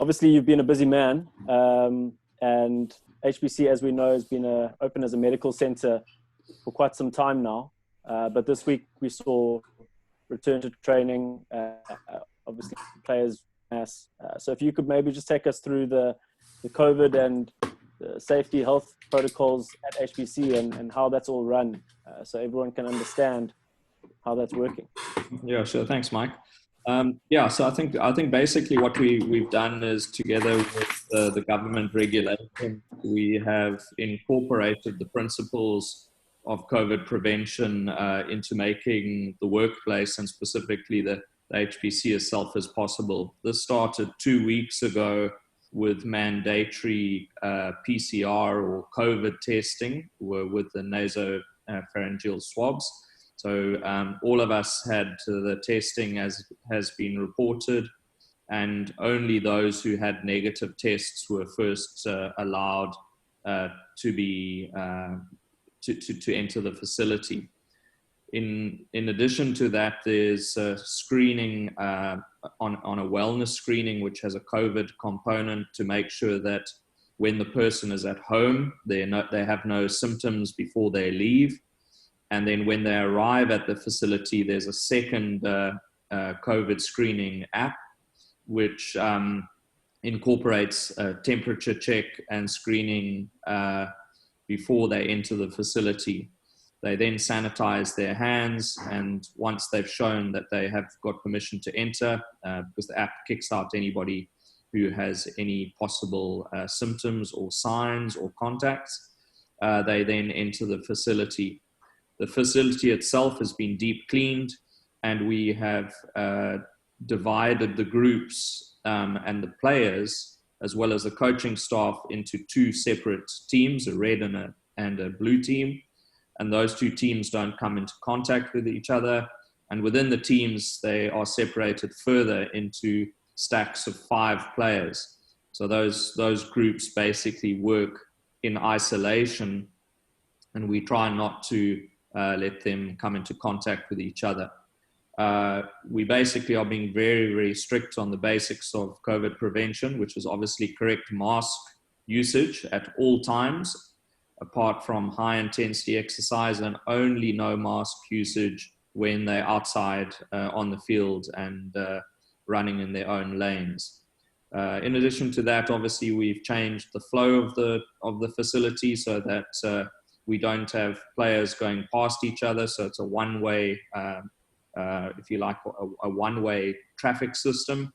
obviously you've been a busy man, and HBC, as we know, has been open as a medical center for quite some time now. But this week we saw return to training, obviously players mass. So if you could maybe just take us through the COVID and the safety health protocols at HBC and how that's all run, so everyone can understand how that's working. Yeah, sure. Thanks, Mike. So I think basically what we've done is, together with the government regulation, we have incorporated the principles of COVID prevention into making the workplace, and specifically the HBC, as safe as possible. This started 2 weeks ago with mandatory PCR or COVID testing with the nasopharyngeal swabs. So all of us had the testing as has been reported, and only those who had negative tests were first allowed to be to enter the facility. In addition to that, there's screening on a wellness screening, which has a COVID component to make sure that when the person is at home, they have no symptoms before they leave. And then when they arrive at the facility, there's a second COVID screening app, which incorporates a temperature check and screening before they enter the facility. They then sanitize their hands, and once they've shown that they have got permission to enter, because the app kicks out anybody who has any possible symptoms or signs or contacts, they then enter the facility. The facility itself has been deep cleaned, and we have divided the groups and the players, as well as the coaching staff, into two separate teams, a red and a blue team. And those two teams don't come into contact with each other. And within the teams, they are separated further into stacks of 5 players. So those groups basically work in isolation, and we try not to let them come into contact with each other. We basically are being very, very strict on the basics of COVID prevention, which is obviously correct mask usage at all times, apart from high intensity exercise, and only no mask usage when they're outside on the field and running in their own lanes. In addition to that, obviously we've changed the flow of the facility so that we don't have players going past each other. So it's a one-way, if you like, a one-way traffic system.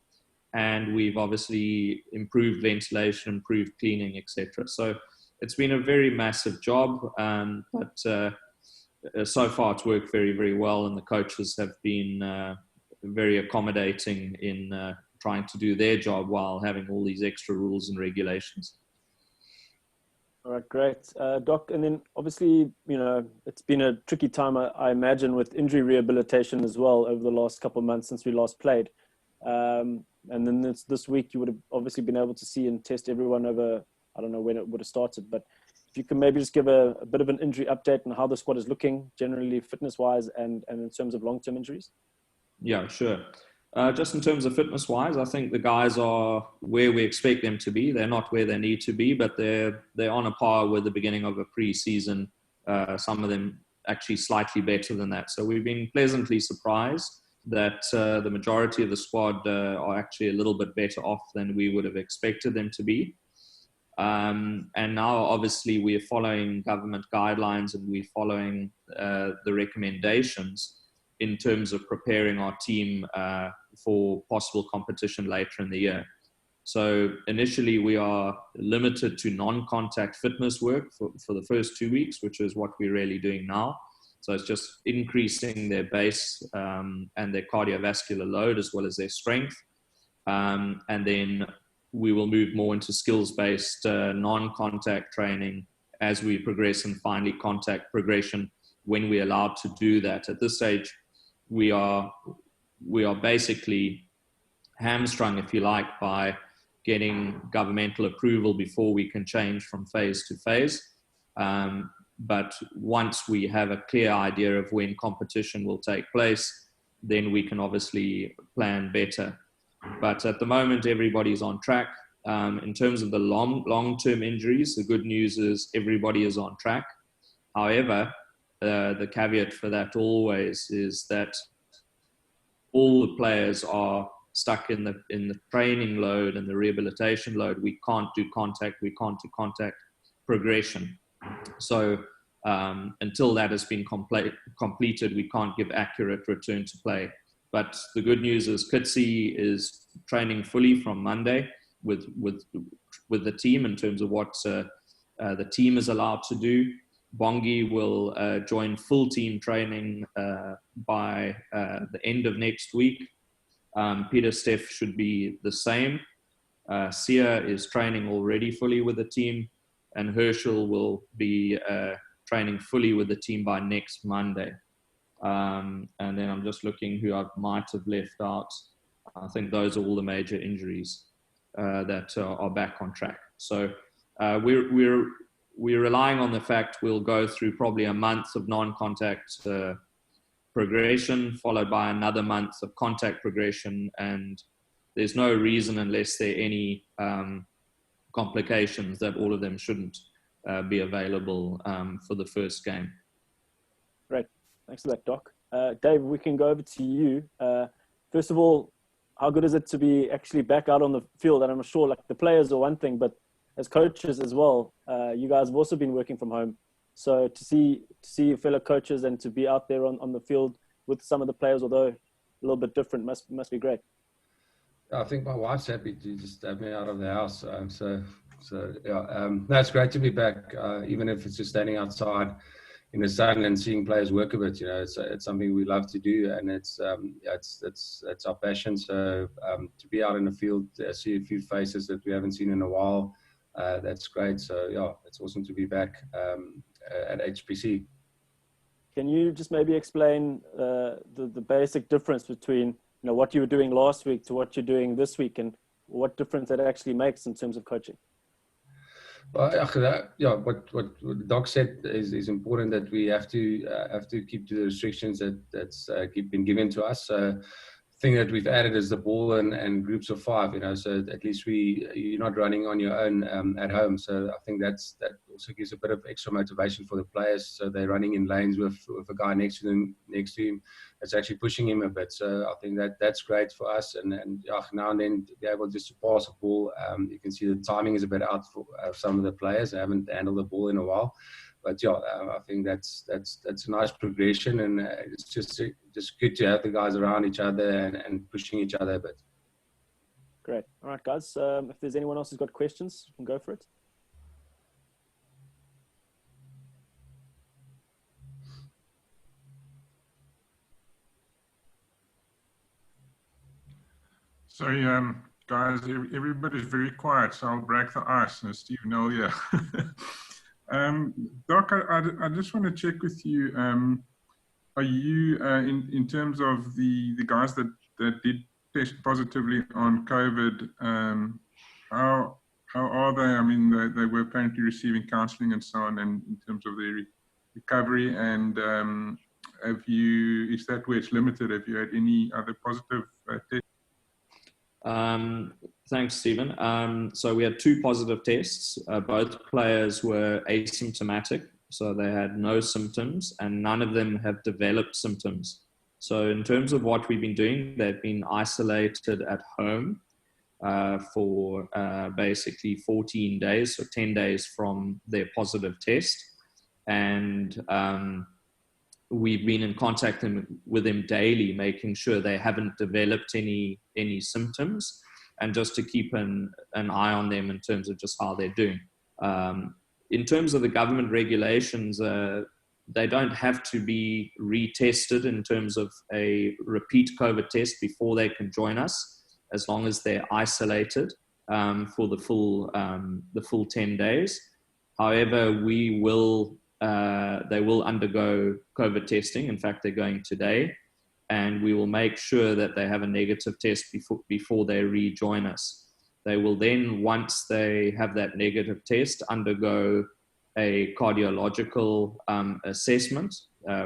And we've obviously improved ventilation, improved cleaning, etc. So it's been a very massive job, but so far it's worked very, very well, and the coaches have been very accommodating in trying to do their job while having all these extra rules and regulations. All right, great. Doc, and then obviously, it's been a tricky time, I imagine, with injury rehabilitation as well over the last couple of months since we last played. And then this week you would have obviously been able to see and test everyone over, I don't know when it would have started, but if you can maybe just give a bit of an injury update on how the squad is looking generally fitness-wise and in terms of long-term injuries. Yeah, sure. Just in terms of fitness-wise, I think the guys are where we expect them to be. They're not where they need to be, but they're on a par with the beginning of a pre-season. Some of them actually slightly better than that. So we've been pleasantly surprised that the majority of the squad are actually a little bit better off than we would have expected them to be. And now, obviously, we are following government guidelines, and we're following the recommendations in terms of preparing our team for possible competition later in the year. So initially, we are limited to non-contact fitness work for the first 2 weeks, which is what we're really doing now. So it's just increasing their base and their cardiovascular load as well as their strength. And then we will move more into skills-based non-contact training as we progress, and finally contact progression when we're allowed to do that. At this stage, we are basically hamstrung, if you like, by getting governmental approval before we can change from phase to phase. But once we have a clear idea of when competition will take place, then we can obviously plan better. But at the moment, everybody's on track. In terms of the long-term injuries, the good news is everybody is on track. However, the caveat for that always is that all the players are stuck in the training load and the rehabilitation load. We can't do contact progression. So until that has been completed, we can't give accurate return to play. But the good news is Kitsi is training fully from Monday with the team in terms of what the team is allowed to do. Bongi will join full team training by the end of next week. Peter Steff should be the same. Sia is training already fully with the team, and Herschel will be training fully with the team by next Monday. And then I'm just looking who I might have left out. I think those are all the major injuries that are back on track. So we're relying on the fact we'll go through probably a month of non-contact progression, followed by another month of contact progression, and there's no reason, unless there are any complications, that all of them shouldn't be available for the first game. Great. Thanks for that, Doc. Dave, we can go over to you. First of all, how good is it to be actually back out on the field? And I'm sure like the players are one thing, but as coaches as well, you guys have also been working from home. So to see your fellow coaches and to be out there on the field with some of the players, although a little bit different, must be great. I think my wife's happy to just have me out of the house. So yeah, no, it's great to be back, even if it's just standing outside in the sun and seeing players work a bit. You know, it's something we love to do, and it's our passion. So to be out in the field, see a few faces that we haven't seen in a while, that's great. So yeah, it's awesome to be back at HPC. Can you just maybe explain the basic difference between what you were doing last week to what you're doing this week, and what difference that actually makes in terms of coaching? Well, yeah, what Doc said is important, that we have to keep to the restrictions that's been given to us. Thing that we've added is the ball and groups of 5. So at least you're not running on your own at home. So I think that also gives a bit of extra motivation for the players. So they're running in lanes with a guy next to him. It's actually pushing him a bit. So I think that's great for us. And now and then to be able just to pass a ball. You can see the timing is a bit out for some of the players. They haven't handled the ball in a while. But yeah, I think that's a nice progression, and it's just good to have the guys around each other and pushing each other a bit. Great. All right, guys. If there's anyone else who's got questions, you can go for it. Sorry, guys, everybody's very quiet, so I'll break the ice. And Steve Noel here. Doc, I just want to check with you. Are you, in terms of the guys that did test positively on COVID, how are they? I mean, they were apparently receiving counselling and so on, and in terms of their recovery. And is that where it's limited? Have you had any other positive tests? Thanks, Stephen. So we had 2 positive tests. Both players were asymptomatic, so they had no symptoms, and none of them have developed symptoms. So in terms of what we've been doing, they've been isolated at home for basically 14 days, so 10 days from their positive test. And we've been in contact with them daily, making sure they haven't developed any symptoms, and just to keep an eye on them in terms of just how they're doing. In terms of the government regulations, they don't have to be retested in terms of a repeat COVID test before they can join us, as long as they're isolated for the full 10 days. However, they will undergo COVID testing. In fact, they're going today, and we will make sure that they have a negative test before they rejoin us. They will then, once they have that negative test, undergo a cardiological assessment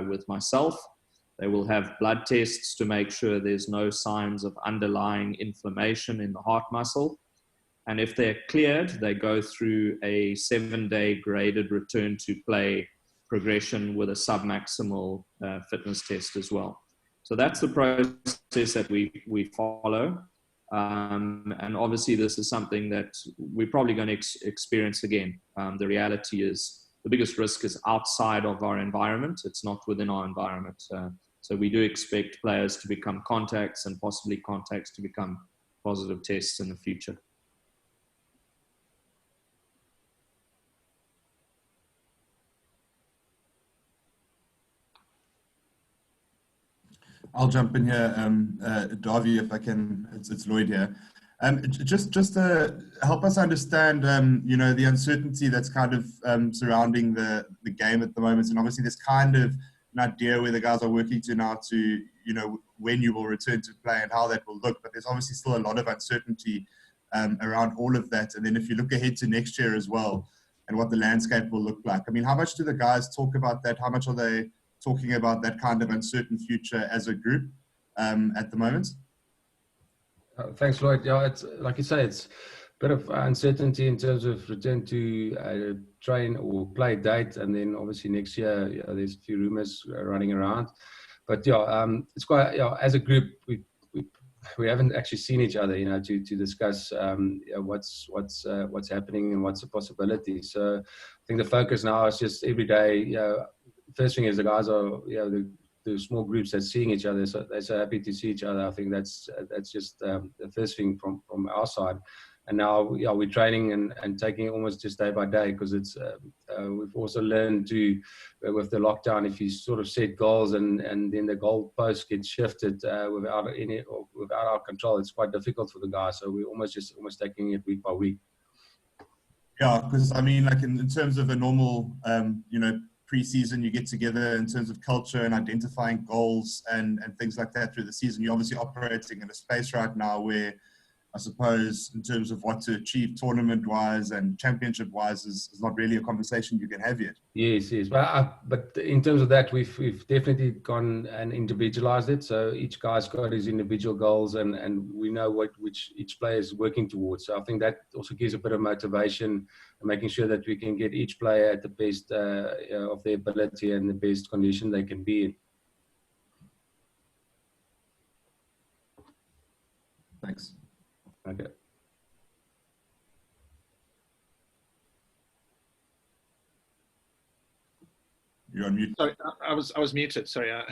with myself, They will have blood tests to make sure there's no signs of underlying inflammation in the heart muscle. And if they're cleared, they go through a 7-day graded return to play progression with a submaximal fitness test as well. So that's the process that we follow. And obviously this is something that we're probably going to experience again. The reality is the biggest risk is outside of our environment. It's not within our environment. So we do expect players to become contacts and possibly contacts to become positive tests in the future. I'll jump in here, Davi, if I can. It's Lloyd here. Just to help us understand, you know, the uncertainty that's kind of surrounding the game at the moment, and obviously there's kind of an idea where the guys are working to now to, you know, when you will return to play and how that will look. But there's obviously still a lot of uncertainty around all of that. And then if you look ahead to next year as well, and what the landscape will look like. I mean, how much do the guys talk about that? How much are they talking about that kind of uncertain future as a group at the moment? Thanks, Lloyd. Yeah, it's like you say, it's a bit of uncertainty in terms of return to train or play date, and then obviously next year, yeah, there's a few rumors running around. But yeah, it's quite, you know, as a group, we haven't actually seen each other, you know, to discuss what's happening and what's the possibility. So I think the focus now is just every day. You know, first thing is the guys are, you know, the small groups that's seeing each other, so they're so happy to see each other. I think that's just the first thing from our side. And now, yeah, we're training and taking it almost just day by day, because it's we've also learned to, with the lockdown, if you sort of set goals and then the goal post gets shifted without our control, it's quite difficult for the guys. So we're almost taking it week by week. Yeah, because I mean, like in terms of a normal, you know, pre-season, you get together in terms of culture and identifying goals and things like that through the season. You're obviously operating in a space right now where, I suppose, in terms of what to achieve tournament-wise and championship-wise is not really a conversation you can have yet. Yes. But in terms of that, we've definitely gone and individualized it. So each guy's got his individual goals, and we know which each player is working towards. So I think that also gives a bit of motivation, and making sure that we can get each player at the best of their ability and the best condition they can be in. Thanks. Okay. You're on mute. Sorry, I was muted. Sorry. I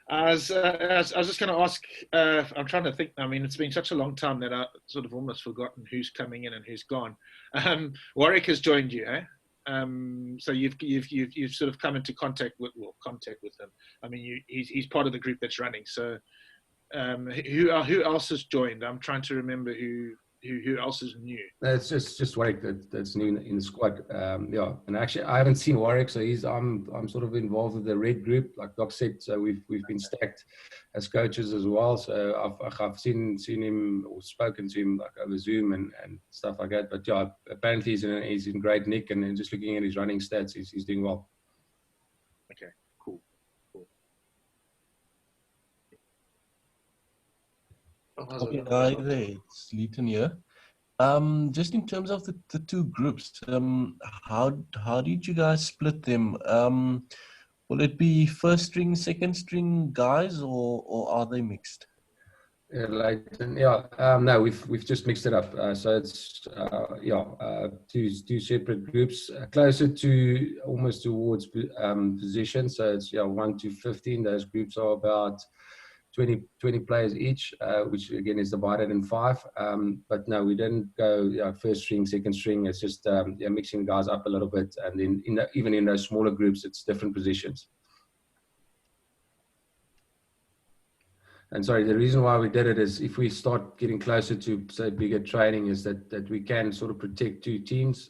was just going to ask. I'm trying to think. I mean, it's been such a long time that I sort of almost forgotten who's coming in and who's gone. Warwick has joined you, eh? So you've sort of come into contact with him. I mean, he's part of the group that's running. So who else has joined? I'm trying to remember who else is new. It's just Warwick that's new in the squad. Yeah, and actually I haven't seen Warwick, so I'm sort of involved with the red group, like Doc said. So we've been stacked as coaches as well. So I've seen him or spoken to him like over Zoom and stuff like that. But yeah, apparently he's in great nick, and just looking at his running stats, he's doing well. Okay, cool. Okay, hi there, it's Leighton here. Just in terms of the two groups, how did you guys split them? Will it be first string, second string guys, or are they mixed? No, we've just mixed it up. So it's two separate groups, closer to almost towards position. So it's 1 to 15. Those groups are about 20 players each, which again is divided in 5. But no, we didn't go first string, second string. It's just mixing guys up a little bit, and then even in those smaller groups, it's different positions. And sorry, the reason why we did it is if we start getting closer to, say, bigger training, is that we can sort of protect two teams,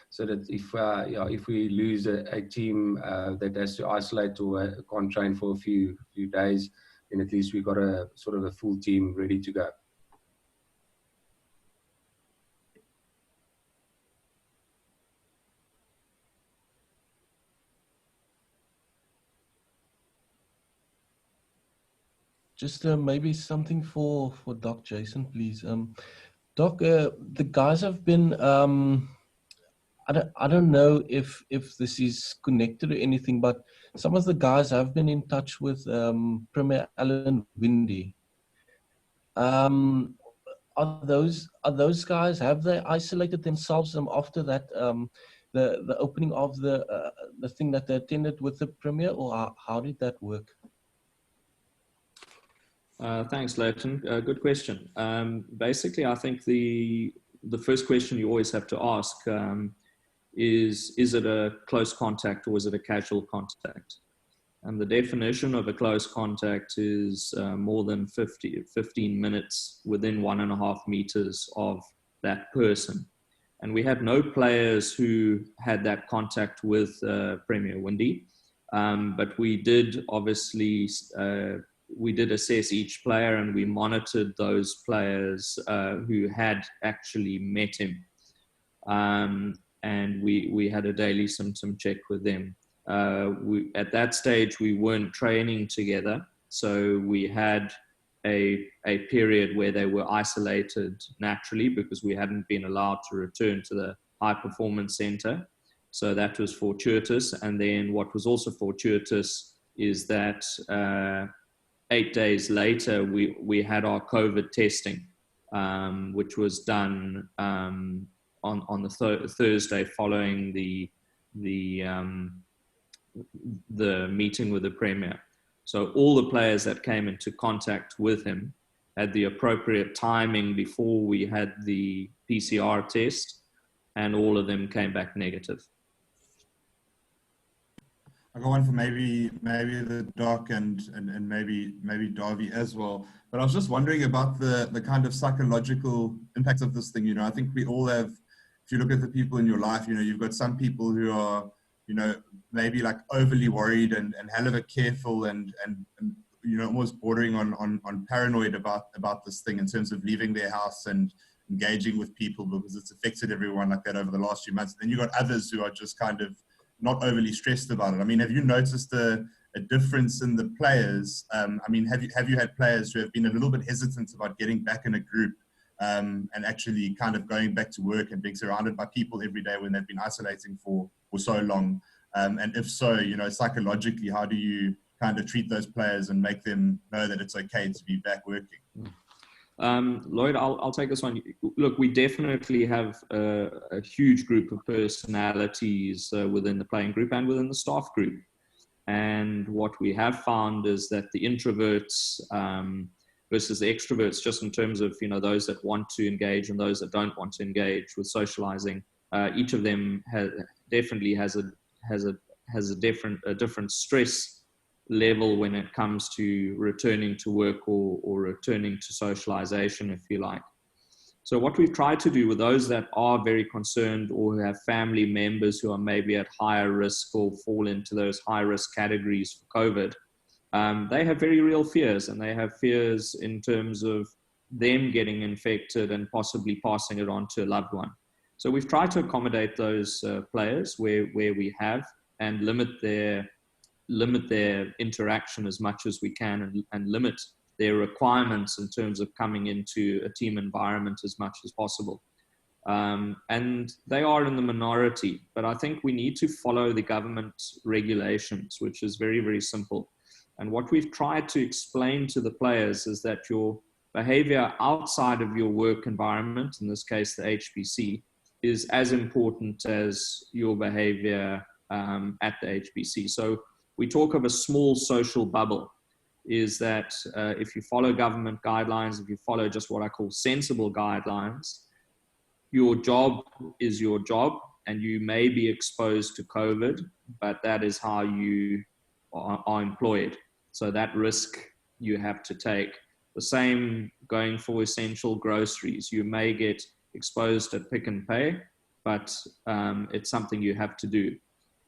so that if we lose a team that has to isolate or can't train for a few days, then at least we've got a sort of a full team ready to go. just maybe something for Doc Jason, please. Doc, the guys have been. I don't know if this is connected or anything, but some of the guys have been in touch with Premier Alan Windy. Are those guys, have they isolated themselves after that the opening of the thing that they attended with the Premier, or how did that work? Thanks, Leighton. Good question. Basically, I think the first question you always have to ask is it a close contact or is it a casual contact? And the definition of a close contact is more than 15 minutes within 1.5 meters of that person. And we had no players who had that contact with Premier Windy, but we did obviously, we did assess each player and we monitored those players who had actually met him. And we had a daily symptom check with them. At that stage, we weren't training together. So we had a period where they were isolated naturally because we hadn't been allowed to return to the high performance center. So that was fortuitous. And then what was also fortuitous is that 8 days later, we had our COVID testing, which was done on the Thursday following the meeting with the Premier. So all the players that came into contact with him had the appropriate timing before we had the PCR test, and all of them came back negative. I got one for maybe the Doc and maybe Davy as well. But I was just wondering about the kind of psychological impact of this thing. You know, I think we all have, if you look at the people in your life, you know, you've got some people who are, you know, maybe like overly worried and hell of a careful and you know, almost bordering on paranoid about this thing in terms of leaving their house and engaging with people because it's affected everyone like that over the last few months. Then you've got others who are just kind of not overly stressed about it. I mean, have you noticed a difference in the players? I mean, have you had players who have been a little bit hesitant about getting back in a group and actually kind of going back to work and being surrounded by people every day when they've been isolating for so long? And if so, you know, psychologically, how do you kind of treat those players and make them know that it's okay to be back working? Lloyd, I'll take this one. Look, we definitely have a huge group of personalities within the playing group and within the staff group. And what we have found is that the introverts versus the extroverts, just in terms of, you know, those that want to engage and those that don't want to engage with socializing, each of them definitely has a different stress level when it comes to returning to work or returning to socialization, if you like. So what we've tried to do with those that are very concerned or who have family members who are maybe at higher risk or fall into those high risk categories for COVID, they have very real fears, and they have fears in terms of them getting infected and possibly passing it on to a loved one. So we've tried to accommodate those players where we have and limit their interaction as much as we can and limit their requirements in terms of coming into a team environment as much as possible. And they are in the minority, but I think we need to follow the government regulations, which is very, very simple. And what we've tried to explain to the players is that your behavior outside of your work environment, in this case, the HPC, is as important as your behavior at the HPC. So we talk of a small social bubble, is that if you follow government guidelines, if you follow just what I call sensible guidelines, your job is your job, and you may be exposed to COVID, but that is how you are employed. So that risk you have to take. The same going for essential groceries. You may get exposed at Pick and Pay, but it's something you have to do.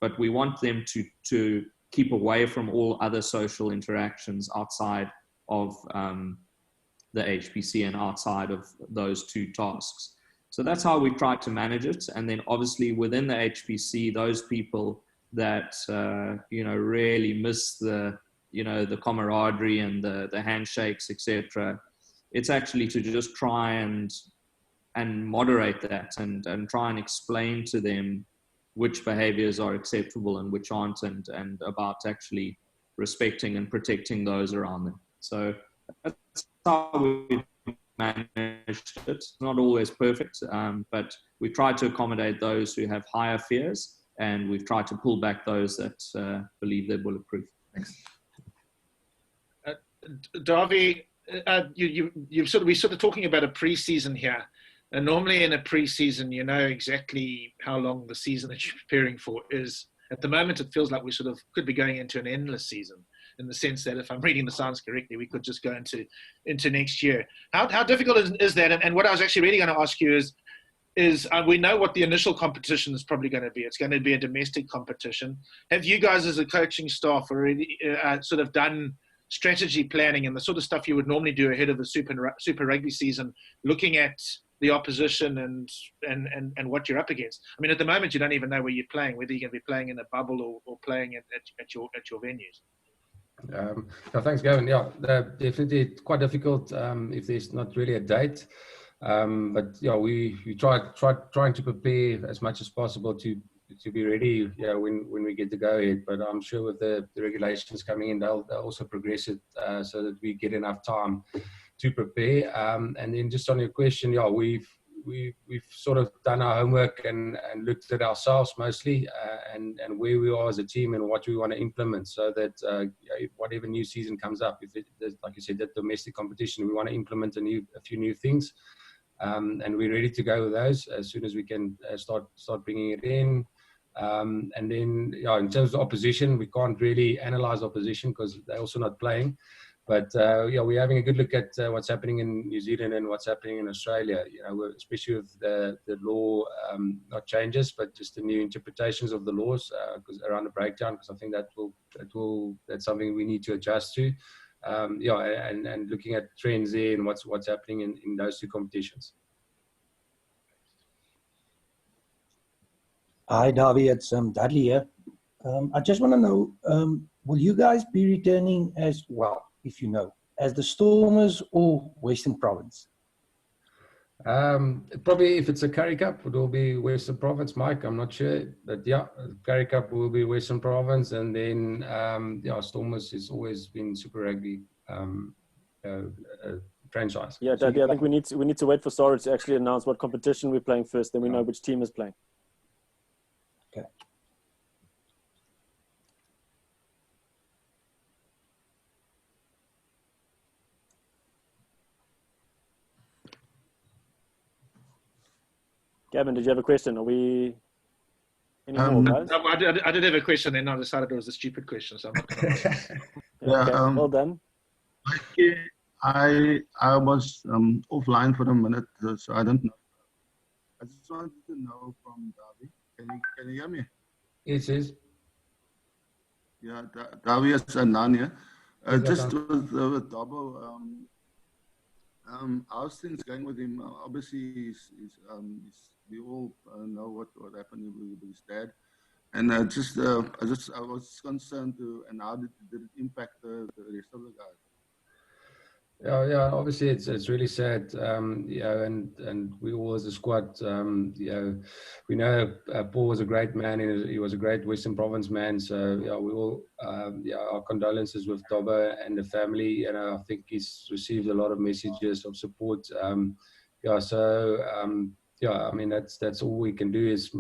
But we want them to keep away from all other social interactions outside of the HPC and outside of those two tasks. So that's how we try to manage it. And then obviously within the HPC, those people that, you know, really miss the the camaraderie and the handshakes, etc. It's actually to just try and moderate that and try and explain to them which behaviors are acceptable and which aren't, and about actually respecting and protecting those around them. So that's how we managed it. It's not always perfect, but we try to accommodate those who have higher fears, and we've tried to pull back those that believe they're bulletproof. Thanks. Davi, we're sort of talking about a pre-season here. And normally in a pre-season, you know exactly how long the season that you're preparing for is. At the moment, it feels like we sort of could be going into an endless season, in the sense that, if I'm reading the signs correctly, we could just go into next year. How difficult is that? And what I was actually really going to ask you is we know what the initial competition is probably going to be. It's going to be a domestic competition. Have you guys as a coaching staff already sort of done strategy planning and the sort of stuff you would normally do ahead of the Super Rugby season, looking at the opposition and what you're up against? I mean, at the moment, you don't even know where you're playing, whether you're going to be playing in a bubble or playing at your venues. No, thanks, Gavin. Yeah, definitely quite difficult if there's not really a date. But yeah, we trying to prepare as much as possible to be ready, when we get to go ahead. But I'm sure with the regulations coming in, they'll also progress it so that we get enough time to prepare. And then just on your question, yeah, we've sort of done our homework and looked at ourselves mostly and where we are as a team and what we want to implement, so that whatever new season comes up, if it, like you said, that domestic competition, we want to implement a few new things. And we're ready to go with those as soon as we can start bringing it in. And then, in terms of opposition, we can't really analyze opposition because they're also not playing. But we're having a good look at what's happening in New Zealand and what's happening in Australia. Especially with the law, not changes, but just the new interpretations of the laws around the breakdown. Because I think that's something we need to adjust to. And looking at trends there and what's happening in those two competitions. Hi, Davi. It's Dudley here. I just want to know, will you guys be returning as well, if you know, as the Stormers or Western Province? Probably if it's a Currie Cup, it will be Western Province, Mike. I'm not sure, but yeah, Currie Cup will be Western Province, and then Stormers has always been Super Rugby franchise. Yeah, Daddy, I think we need to wait for SARu to actually announce what competition we're playing first, then we know which team is playing. Okay. Gavin, did you have a question? Are we any more, guys? I did have a question, and I decided it was a stupid question, so I'm not going to ask. Okay, well done. I was offline for a minute, so I don't know. I just wanted to know from Davi. Can you hear me? Yes. Yeah, Davi is Ananya. Just with Dabo, how's things going with him? Obviously, we all know what happened with his dad, and I was concerned and how did it impact the rest of the guys? Yeah. Obviously, it's really sad. And we all as a squad, we know Paul was a great man. He was a great Western Province man. So we all, our condolences with Dabo and the family. And I think he's received a lot of messages of support. I mean, that's all we can do is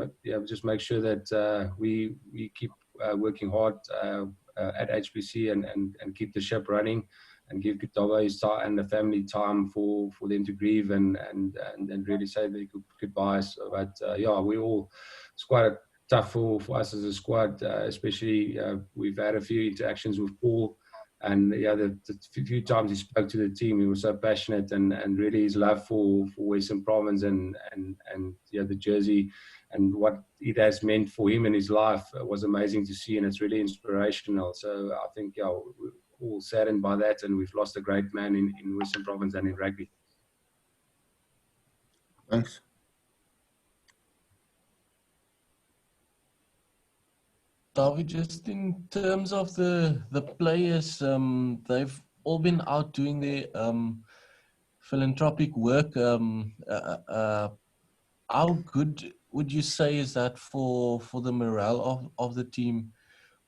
just make sure that we keep working hard at HPC and keep the ship running, and give Dabo his time and the family time for them to grieve and really say their goodbyes. But we all, it's quite tough for us as a squad, especially we've had a few interactions with Paul, and the few times he spoke to the team, he was so passionate and really his love for Western Province and the jersey and what it has meant for him in his life was amazing to see, and it's really inspirational. So I think we're all saddened by that, and we've lost a great man in Western Province and in rugby. Thanks. David, just in terms of the players, they've all been out doing their philanthropic work. How good would you say is that for the morale of the team,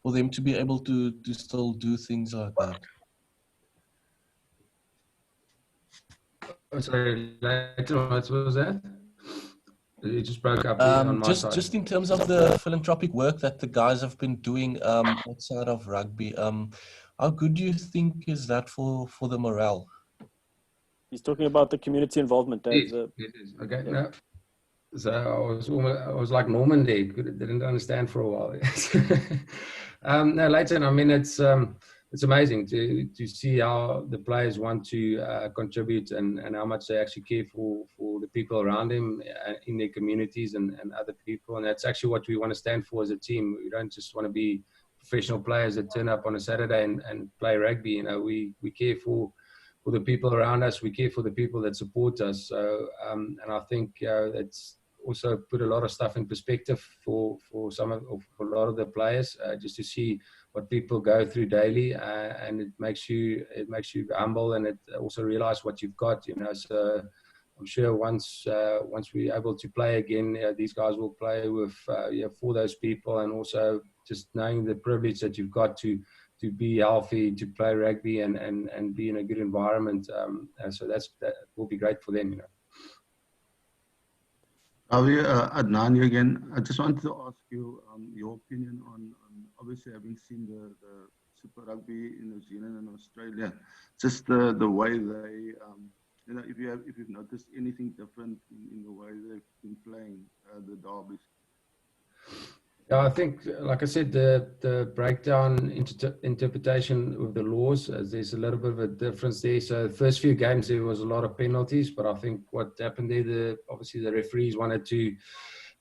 for them to be able to still do things like that? Sorry, later on, what was that? It just broke up on my side. Just in terms of the philanthropic work that the guys have been doing outside of rugby, how good do you think is that for the morale? He's talking about the community involvement, Dave. Yes. Okay, yeah. no. So I was like Norman there. Didn't understand for a while. No, Leighton, I mean, it's amazing to see how the players want to contribute and how much they actually care for the people around them in their communities and other people. And that's actually what we want to stand for as a team. We don't just want to be professional players that turn up on a Saturday and play rugby. You know, we care for the people around us. We care for the people that support us. So, and I think that's also put a lot of stuff in perspective for a lot of the players, just to see what people go through daily, and it makes you humble, and it also realize what you've got, you know. So I'm sure once we're able to play again, these guys will play with for those people, and also just knowing the privilege that you've got to be healthy, to play rugby and be in a good environment. So that will be great for them, you know. Adnan here again. I just wanted to ask you your opinion on obviously having seen the Super Rugby in New Zealand and Australia, just the way they, you know, if you've noticed anything different in the way they've been playing the derbies. Yeah, I think, like I said, the breakdown interpretation of the laws, there's a little bit of a difference there. So the first few games, there was a lot of penalties, but I think what happened there, obviously the referees wanted to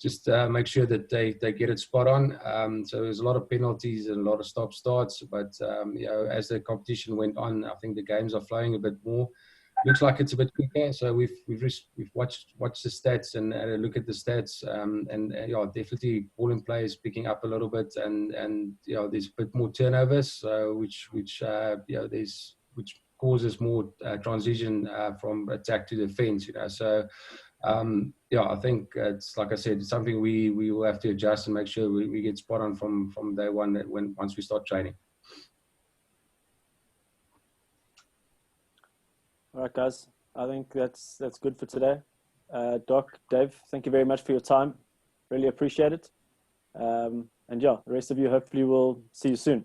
just make sure that they get it spot on. So there's a lot of penalties and a lot of stop-starts, but you know, as the competition went on, I think the games are flowing a bit more. Looks like it's a bit quicker. So we've watched the stats and look at the stats, and yeah, definitely ball in play is picking up a little bit, and you know, there's a bit more turnovers, which you know, which causes more transition from attack to defense, you know. So yeah, I think it's, like I said, it's something we will have to adjust and make sure we get spot on from day one once we start training. All right, guys. I think that's good for today. Doc, Dave, thank you very much for your time. Really appreciate it. And yeah, the rest of you, hopefully we'll see you soon.